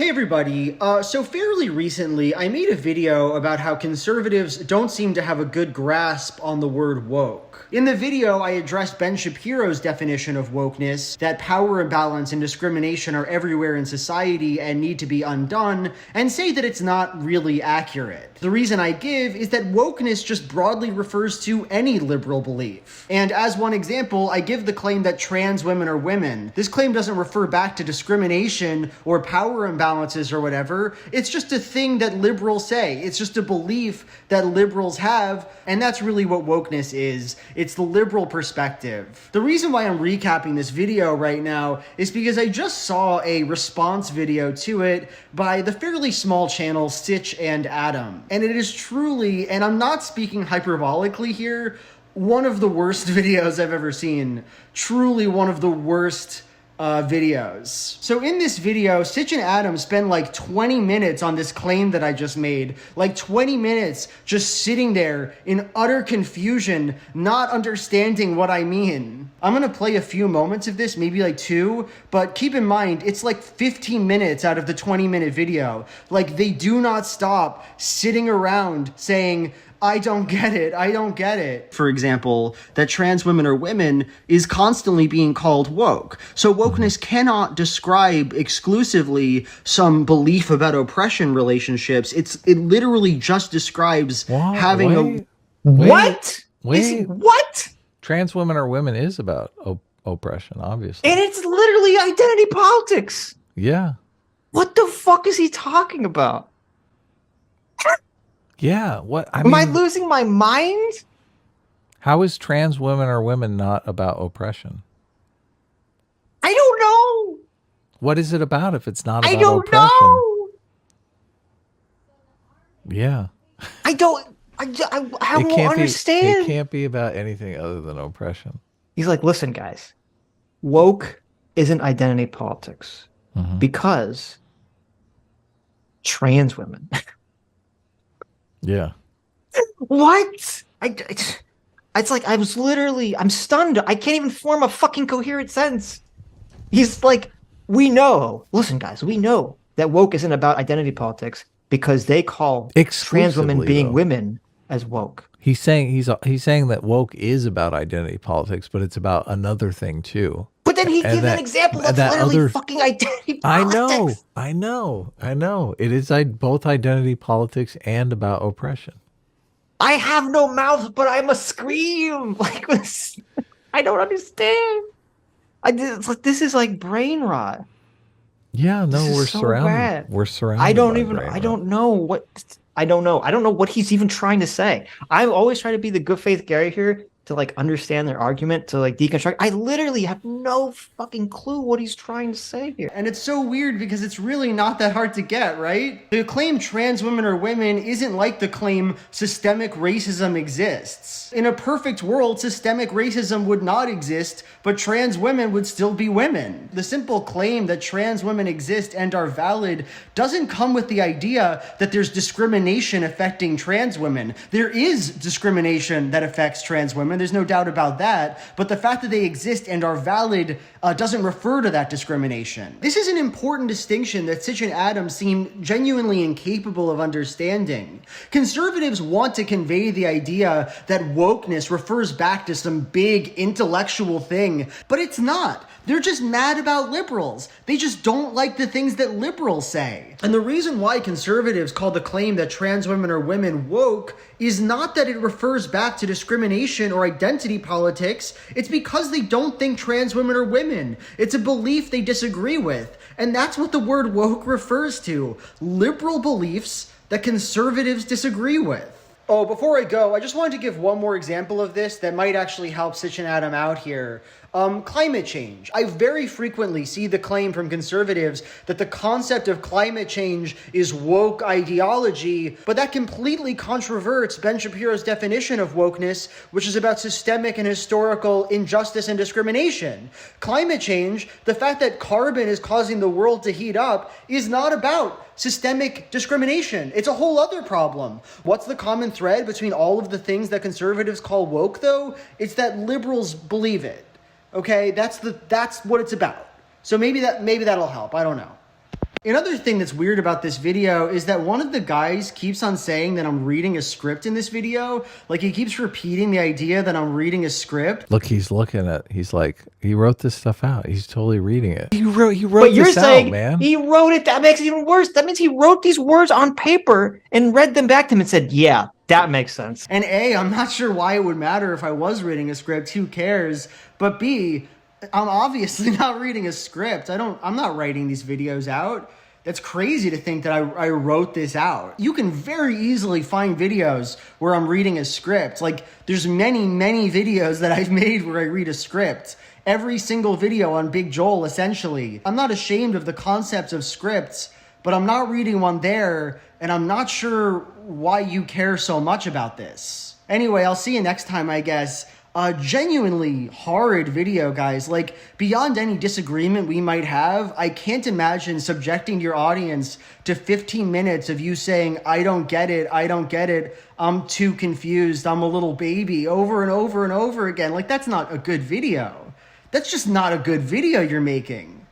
Hey everybody, so fairly recently I made a video about how conservatives don't seem to have a good grasp on the word woke. In the video, I addressed Ben Shapiro's definition of wokeness, that power imbalance and discrimination are everywhere in society and need to be undone, and say that it's not really accurate. The reason I give is that wokeness just broadly refers to any liberal belief. And as one example, I give the claim that trans women are women. This claim doesn't refer back to discrimination or power imbalances or whatever. It's just a thing that liberals say. It's just a belief that liberals have, and that's really what wokeness is. It's the liberal perspective. The reason why I'm recapping this video right now is because I just saw a response video to it by the fairly small channel Sitch and Adam. And it is truly, and I'm not speaking hyperbolically here, one of the worst videos I've ever seen. Truly one of the worst videos. So in this video, Sitch and Adam spend like 20 minutes on this claim that I just made. Like 20 minutes just sitting there in utter confusion, not understanding what I mean. I'm gonna play a few moments of this, maybe like 2, but keep in mind, it's like 15 minutes out of the 20-minute video. Like they do not stop sitting around saying, I don't get it. I don't get it. For example, that trans women are women is constantly being called woke. So wokeness cannot describe exclusively some belief about oppression relationships. It literally just describes having a... What? Wait. What? Trans women are women is about oppression, obviously. And it's literally identity politics. Yeah. What the fuck is he talking about? Yeah. What? Am I losing my mind? How is trans women or women not about oppression? I don't know. What is it about if it's not about I don't oppression? know. Yeah. I don't understand. It can't be about anything other than oppression. He's like, listen, guys, woke isn't identity politics because trans women. Yeah. What? It's like I'm stunned. I can't even form a fucking coherent sentence. He's like, listen, guys, we know that woke isn't about identity politics because they call trans women being women as woke. He's saying that woke is about identity politics, but it's about another thing too. But then he gives an example that's literally fucking identity politics. I know. It is both identity politics and about oppression. I have no mouth, but I must scream. Like this. I don't understand. This is like brain rot. Yeah, no, we're surrounded. Bad. We're surrounded. I don't know what he's even trying to say. I'm always trying to be the good faith Gary here to like understand their argument, to like deconstruct. I literally have no fucking clue what he's trying to say here. And it's so weird because it's really not that hard to get, right? The claim trans women are women isn't like the claim systemic racism exists. In a perfect world, systemic racism would not exist, but trans women would still be women. The simple claim that trans women exist and are valid doesn't come with the idea that there's discrimination affecting trans women. There is discrimination that affects trans women. There's no doubt about that. But the fact that they exist and are valid doesn't refer to that discrimination. This is an important distinction that Sitch and Adam seem genuinely incapable of understanding. Conservatives want to convey the idea that wokeness refers back to some big intellectual thing, but it's not. They're just mad about liberals. They just don't like the things that liberals say. And the reason why conservatives call the claim that trans women are women woke is not that it refers back to discrimination or identity politics. It's because they don't think trans women are women. It's a belief they disagree with. And that's what the word woke refers to. Liberal beliefs that conservatives disagree with. Oh, before I go, I just wanted to give one more example of this that might actually help Sitch and Adam out here. Climate change. I very frequently see the claim from conservatives that the concept of climate change is woke ideology, but that completely controverts Ben Shapiro's definition of wokeness, which is about systemic and historical injustice and discrimination. Climate change, the fact that carbon is causing the world to heat up, is not about systemic discrimination. It's a whole other problem. What's the common thread between all of the things that conservatives call woke, though? It's that liberals believe it. Okay, that's what it's about. So maybe that'll help. I don't know. Another thing that's weird about this video is that one of the guys keeps on saying that I'm reading a script in this video. Like, he keeps repeating the idea that I'm reading a script. Look, he's looking at. He's like, he wrote this stuff out. He's totally reading it. He wrote But you're this saying out, man. he wrote it. That makes it even worse. That means he wrote these words on paper and read them back to him and said, yeah, that makes sense. And A, I'm not sure why it would matter if I was reading a script. Who cares? But B, I'm obviously not reading a script. I'm not writing these videos out. That's crazy to think that I wrote this out. You can very easily find videos where I'm reading a script. Like, there's many, many videos that I've made where I read a script. Every single video on Big Joel, essentially. I'm not ashamed of the concept of scripts, but I'm not reading one there, and I'm not sure why you care so much about this. Anyway, I'll see you next time, I guess. A genuinely horrid video, guys. Like, beyond any disagreement we might have, I can't imagine subjecting your audience to 15 minutes of you saying, I don't get it, I'm too confused, I'm a little baby, over and over and over again. Like, that's not a good video. That's just not a good video you're making.